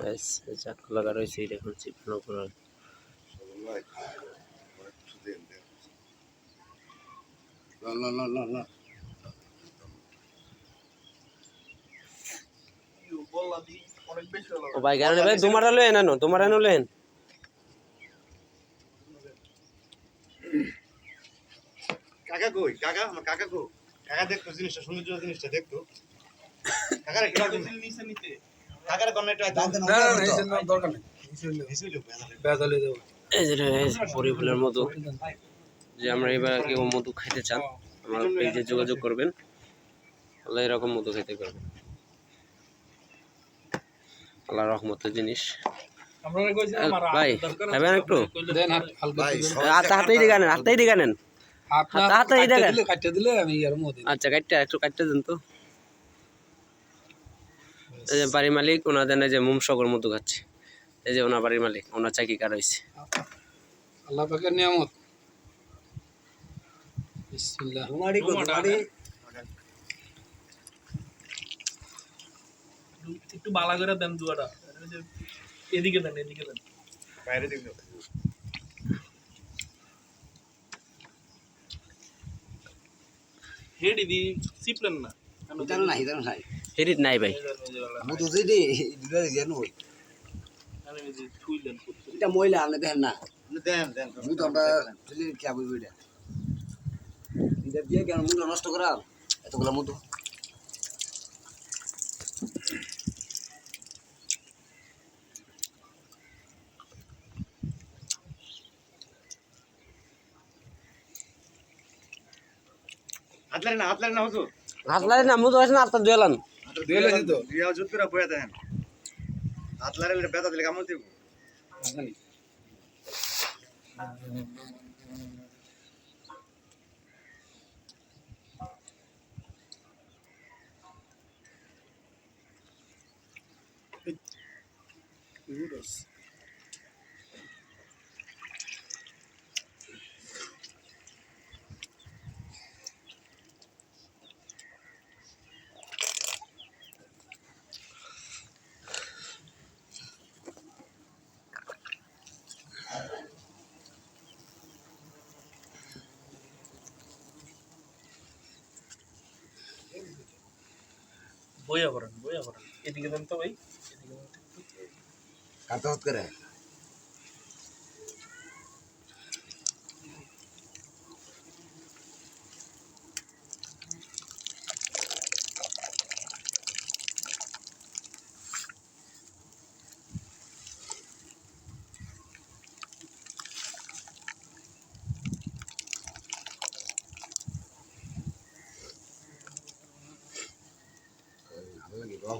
guys চাক লাগা রয়েছে দেখুন চিপনো করে ও ভাই গানে ভাই তোমার হলো এনানো তোমার এনো লেন কাকা কই কাকা আমার কাকা কো কাকা দেখতো জিনিসটা সুন্দর জিনিসটা দেখতো কাকারে কি রকম নিচে নিতে কাকারে কোন একটা দাম দেন না না দরকার নেই হিসেবে বেজালে দেব এই যে পরিফুলের মধু যে আমরা এবার কেউ মধু খেতে চান আমার পেজে যোগাযোগ করবেন আল্লাহ এরকম মধু খেতে পারবেন আল্লাহর রহমতের জিনিস ভাই খাবেন একটু হাতেই দিকে নেন আচ্ছা কাটটা একটু কাটতে দেন তো এই যে বাড়ির মালিক ওনা দেন যে মুমসগর মধু খাচ্ছে এই যে ওনার বাড়ির মালিক ওনার চাকি কার হয়েছে আল্লাহ পাকের নিয়ামত বিসমিল্লাহ একটু বালা করে দেন দুয়াটা এদিকে দেন বাইরে দিন হেডি দি সিপ্লেন না হিদান নাই হেরিত নাই ভাই মধু দিদি দুলা দিন হই আমি যে থুইলেন এটা ময়লা আপনি দেখেন না দেন মধু আমরা চলে কি আবু এটা এটা দিয়ে কেন মধু নষ্ট করা এতগুলা মধু হাতলারে না হুজুর হাত লাগে না মধু আছে না হাতটা জেলান দুলা দিতো বিয়া জুত করে বয়া দেন হাতলারে বেতা দিলে কামড় দিব বইয়া করেন এদিকে দেন তো ভাই কাটা হত করে